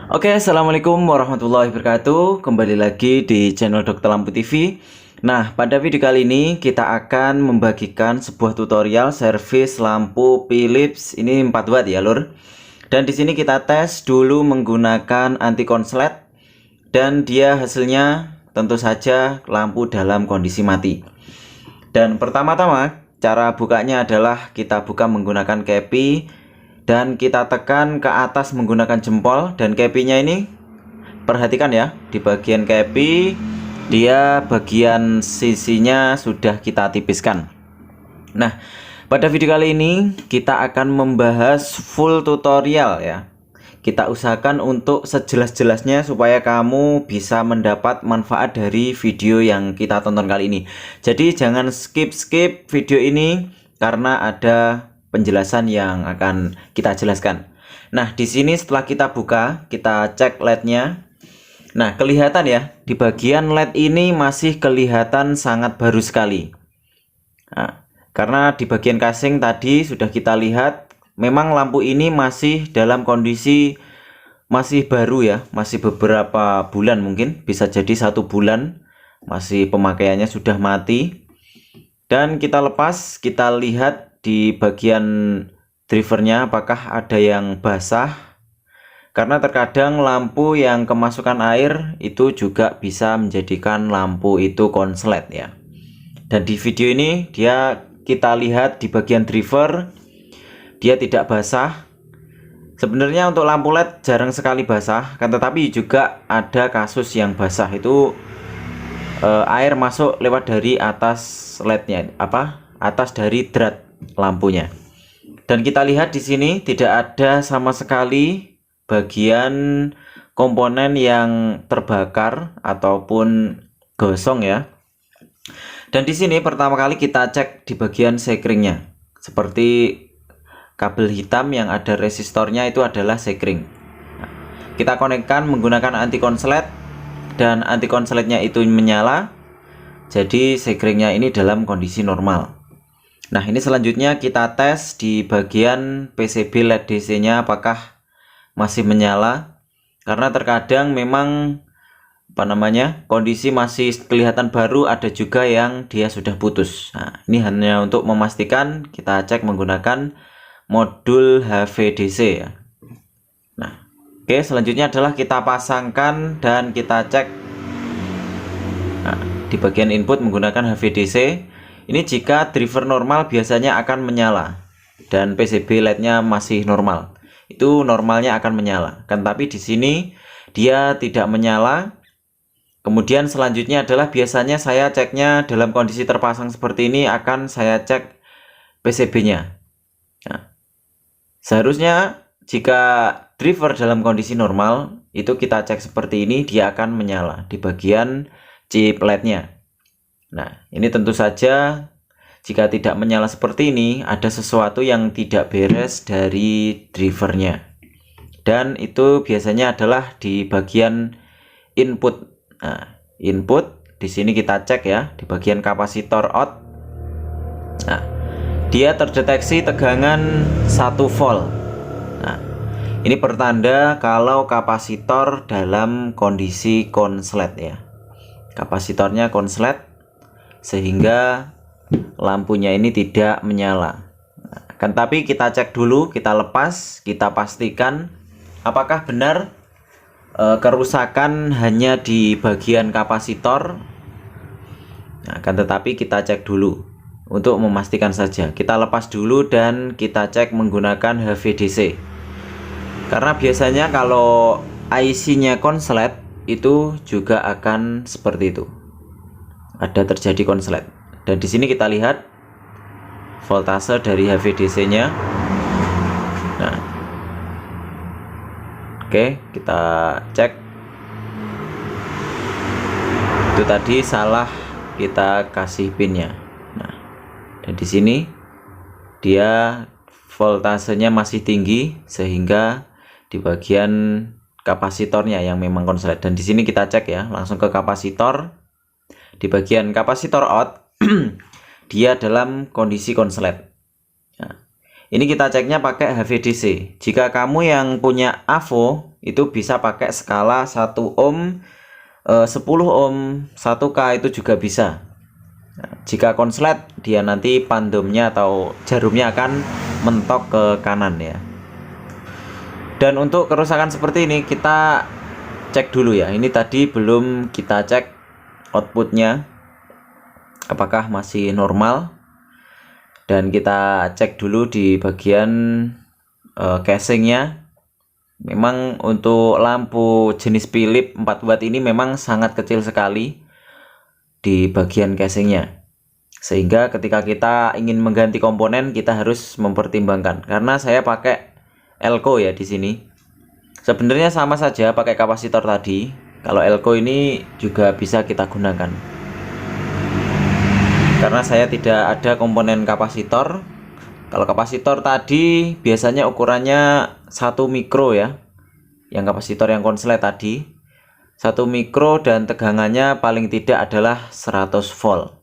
Oke, assalamualaikum warahmatullahi wabarakatuh. Kembali lagi di channel Dokter Lampu TV. Nah, pada video kali ini kita akan membagikan sebuah tutorial servis lampu Philips ini 4 watt ya, Lur. Dan di sini kita tes dulu menggunakan anti konslet dan dia hasilnya tentu saja lampu dalam kondisi mati. Dan pertama-tama cara bukanya adalah kita buka menggunakan kepi dan kita tekan ke atas menggunakan jempol. Dan kepinya ini perhatikan ya, di bagian kepi dia bagian sisinya sudah kita tipiskan. Nah, pada video kali ini kita akan membahas full tutorial ya. Kita usahakan untuk sejelas-jelasnya supaya kamu bisa mendapat manfaat dari video yang kita tonton kali ini. Jadi jangan skip video ini karena ada penjelasan yang akan kita jelaskan. Nah, di sini setelah kita buka, kita cek LED-nya. Nah, kelihatan ya, di bagian LED ini masih kelihatan sangat baru sekali. Nah, karena di bagian casing tadi sudah kita lihat, memang lampu ini masih dalam kondisi masih baru ya, masih beberapa bulan, mungkin bisa jadi 1 bulan, masih pemakaiannya sudah mati. Dan kita lepas, kita lihat di bagian drivernya apakah ada yang basah, karena terkadang lampu yang kemasukan air itu juga bisa menjadikan lampu itu konslet ya. Dan di video ini kita lihat di bagian driver dia tidak basah. Sebenarnya untuk lampu LED jarang sekali basah, kan, tetapi juga ada kasus yang basah itu air masuk lewat dari atas LED-nya, atas dari drat lampunya. Dan kita lihat di sini tidak ada sama sekali bagian komponen yang terbakar ataupun gosong ya. Dan di sini pertama kali kita cek di bagian sekringnya. Seperti kabel hitam yang ada resistornya itu adalah sekring. Nah, kita konekkan menggunakan anti konslet dan anti konsletnya itu menyala. Jadi sekringnya ini dalam kondisi normal. Nah, ini selanjutnya kita tes di bagian PCB LED DC-nya apakah masih menyala. Karena terkadang memang kondisi masih kelihatan baru, ada juga yang dia sudah putus. Nah, ini hanya untuk memastikan kita cek menggunakan modul HVDC ya. Nah, oke, selanjutnya adalah kita pasangkan dan kita cek. Nah, di bagian input menggunakan HVDC. Ini jika driver normal biasanya akan menyala dan PCB LED-nya masih normal, itu normalnya akan menyala. Kan tapi di sini dia tidak menyala. Kemudian selanjutnya adalah biasanya saya ceknya dalam kondisi terpasang seperti ini akan saya cek PCB-nya. Nah, seharusnya jika driver dalam kondisi normal itu kita cek seperti ini, dia akan menyala di bagian chip LED-nya. Nah, ini tentu saja jika tidak menyala seperti ini ada sesuatu yang tidak beres dari drivernya. Dan itu biasanya adalah di bagian input. Nah, input di sini kita cek ya di bagian kapasitor out. Nah, dia terdeteksi tegangan 1 volt. Nah, ini pertanda kalau kapasitor dalam kondisi konslet ya. Kapasitornya konslet sehingga lampunya ini tidak menyala. Nah, kan tapi kita cek dulu, kita lepas, kita pastikan apakah benar kerusakan hanya di bagian kapasitor. Nah, kan tetapi kita cek dulu untuk memastikan saja. Kita lepas dulu dan kita cek menggunakan HVDC. Karena biasanya kalau IC-nya konslet itu juga akan seperti itu. Ada terjadi konslet. Dan di sini kita lihat voltase dari HVDC-nya. Nah, oke, kita cek. Itu tadi salah kita kasih pinnya. Nah, dan di sini dia voltasenya masih tinggi sehingga di bagian kapasitornya yang memang konslet. Dan di sini kita cek ya, langsung ke kapasitor. Di bagian kapasitor out dia dalam kondisi konslet. Nah, ini kita ceknya pakai HVDC. Jika kamu yang punya AVO itu bisa pakai skala 1 ohm, 10 ohm, 1K itu juga bisa. Nah, jika konslet, dia nanti pandomnya atau jarumnya akan mentok ke kanan ya. Dan untuk kerusakan seperti ini kita cek dulu ya. Ini tadi belum kita cek outputnya apakah masih normal, dan kita cek dulu di bagian casingnya. Memang untuk lampu jenis Philips 4 watt ini memang sangat kecil sekali di bagian casingnya, sehingga ketika kita ingin mengganti komponen kita harus mempertimbangkan. Karena saya pakai Elco ya di sini. Sebenarnya sama saja pakai kapasitor tadi. Kalau Elco ini juga bisa kita gunakan. Karena saya tidak ada komponen kapasitor. Kalau kapasitor tadi biasanya ukurannya 1 mikro ya. Yang kapasitor yang konslet tadi 1 mikro dan tegangannya paling tidak adalah 100 volt.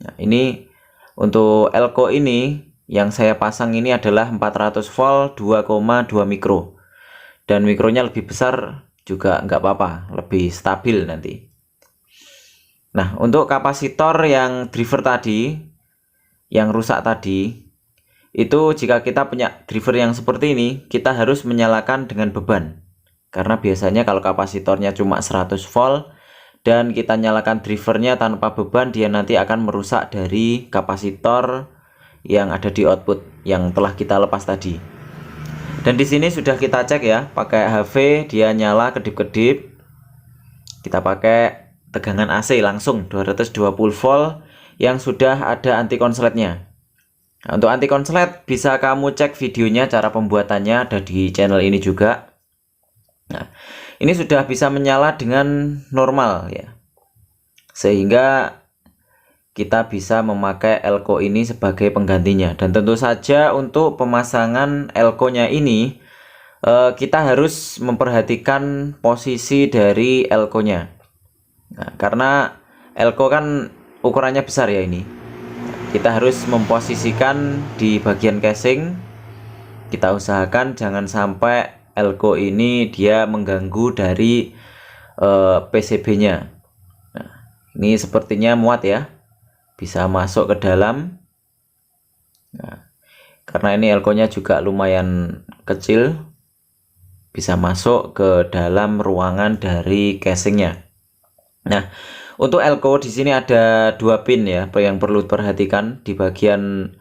Nah, ini untuk Elco ini yang saya pasang ini adalah 400 volt 2,2 mikro. Dan mikronya lebih besar juga nggak apa-apa, lebih stabil nanti. Nah, untuk kapasitor yang driver tadi, yang rusak tadi, itu jika kita punya driver yang seperti ini, kita harus menyalakan dengan beban. Karena biasanya kalau kapasitornya cuma 100 volt dan kita nyalakan drivernya tanpa beban, dia nanti akan merusak dari kapasitor yang ada di output yang telah kita lepas tadi. Dan di sini sudah kita cek ya, pakai HV dia nyala kedip-kedip. Kita pakai tegangan AC langsung 220 volt yang sudah ada anti konsletnya. Nah, untuk anti konslet bisa kamu cek videonya, cara pembuatannya ada di channel ini juga. Nah, ini sudah bisa menyala dengan normal ya, sehingga kita bisa memakai Elco ini sebagai penggantinya. Dan tentu saja untuk pemasangan Elco nya ini kita harus memperhatikan posisi dari Elco nya. Nah, karena Elco kan ukurannya besar ya ini. Kita harus memposisikan di bagian casing. Kita usahakan jangan sampai Elco ini dia mengganggu dari PCB-nya. Nah, ini sepertinya muat ya, bisa masuk ke dalam. Nah, karena ini Elco-nya juga lumayan kecil, bisa masuk ke dalam ruangan dari casingnya. Nah, untuk Elco di sini ada 2 pin ya, yang perlu diperhatikan di bagian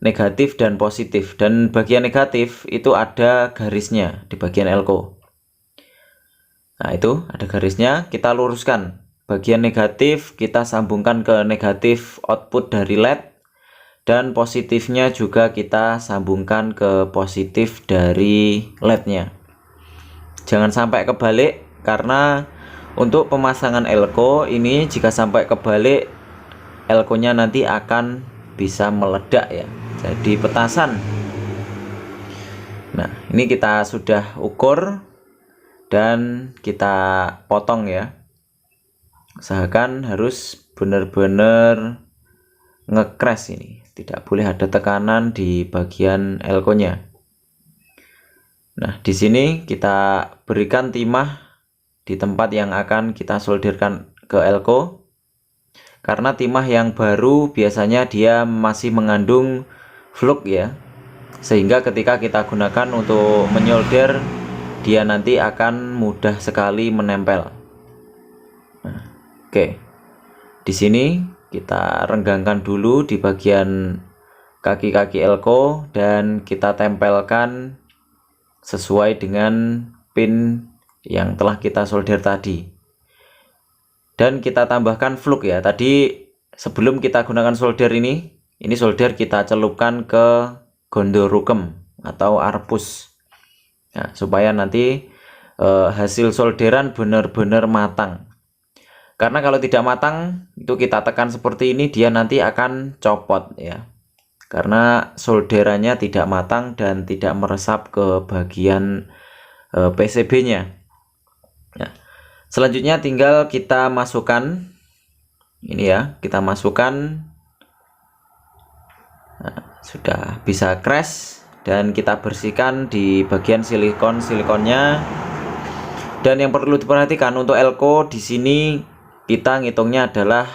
negatif dan positif. Dan bagian negatif itu ada garisnya di bagian Elco. Nah, itu ada garisnya, kita luruskan. Bagian negatif kita sambungkan ke negatif output dari LED, dan positifnya juga kita sambungkan ke positif dari LED-nya. Jangan sampai kebalik, karena untuk pemasangan Elco ini jika sampai kebalik, Elco-nya nanti akan bisa meledak ya, jadi petasan. Nah, ini kita sudah ukur dan kita potong ya. Usahakan harus benar-benar ngecrash ini, tidak boleh ada tekanan di bagian Elco-nya. Nah, di sini kita berikan timah di tempat yang akan kita solderkan ke Elco. Karena timah yang baru biasanya dia masih mengandung flux ya, sehingga ketika kita gunakan untuk menyolder, dia nanti akan mudah sekali menempel. Nah, oke. Di sini kita renggangkan dulu di bagian kaki-kaki Elco dan kita tempelkan sesuai dengan pin yang telah kita solder tadi. Dan kita tambahkan flux ya. Tadi sebelum kita gunakan solder ini solder kita celupkan ke gondorukem atau arpus. Nah, supaya nanti hasil solderan benar-benar matang. Karena kalau tidak matang, itu kita tekan seperti ini, dia nanti akan copot ya. Karena solderannya tidak matang dan tidak meresap ke bagian PCB-nya. Nah, selanjutnya tinggal kita masukkan ini ya, kita masukkan. Nah, sudah bisa crash dan kita bersihkan di bagian silikonnya. Dan yang perlu diperhatikan untuk elko di sini kita ngitungnya adalah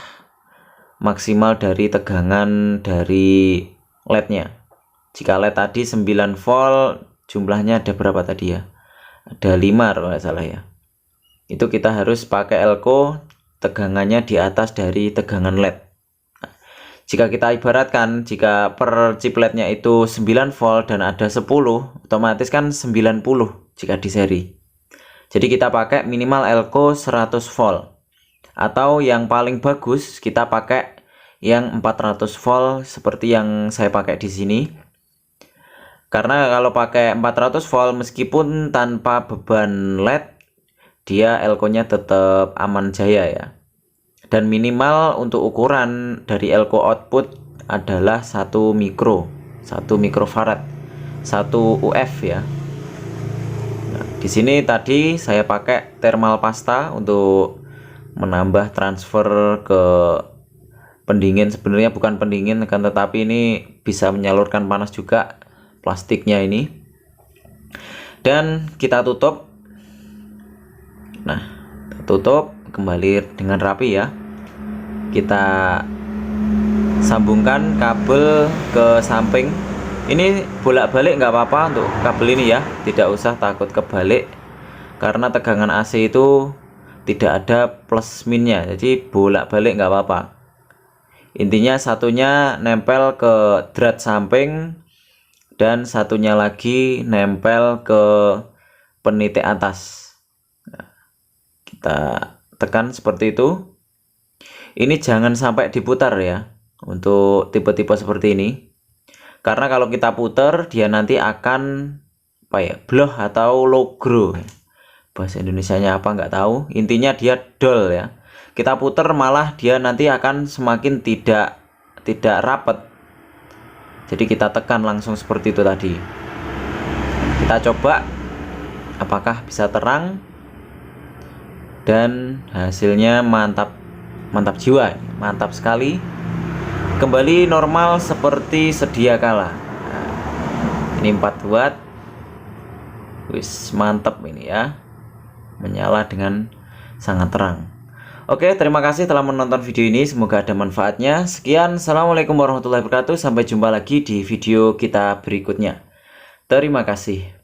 maksimal dari tegangan dari LED-nya. Jika LED tadi 9 volt, jumlahnya ada berapa tadi ya? Ada 5 kalau nggak salah ya. Itu kita harus pakai elko tegangannya di atas dari tegangan LED. Nah, jika kita ibaratkan, jika per chip LED-nya itu 9 volt dan ada 10, otomatis kan 90 jika di seri. Jadi kita pakai minimal elko 100 volt. Atau yang paling bagus kita pakai yang 400 volt seperti yang saya pakai di sini. Karena kalau pakai 400 volt meskipun tanpa beban LED, dia elko-nya tetap aman jaya ya. Dan minimal untuk ukuran dari elko output adalah 1 mikrofarad, 1 UF ya. Nah, di sini tadi saya pakai thermal pasta untuk menambah transfer ke pendingin. Sebenarnya bukan pendingin kan, tetapi ini bisa menyalurkan panas juga plastiknya ini. Dan kita tutup. Nah, tutup kembali dengan rapi ya. Kita sambungkan kabel ke samping. Ini bolak-balik nggak apa-apa untuk kabel ini ya, tidak usah takut kebalik karena tegangan AC itu tidak ada plus minnya, jadi bolak-balik nggak apa-apa. Intinya satunya nempel ke drat samping dan satunya lagi nempel ke penitik atas. Nah, kita tekan seperti itu. Ini jangan sampai diputar ya untuk tipe-tipe seperti ini, karena kalau kita putar dia nanti akan bloh atau logro. Bahasa Indonesianya apa nggak tahu, intinya dia dol ya. Kita putar malah dia nanti akan semakin tidak rapat. Jadi kita tekan langsung seperti itu tadi. Kita coba apakah bisa terang, dan hasilnya mantap jiwa, mantap sekali. Kembali normal seperti sedia kala. Nah, ini 4 watt, wis mantap ini ya, menyala dengan sangat terang. Oke, terima kasih telah menonton video ini, semoga ada manfaatnya. Sekian, assalamualaikum warahmatullahi wabarakatuh, sampai jumpa lagi di video kita berikutnya. Terima kasih.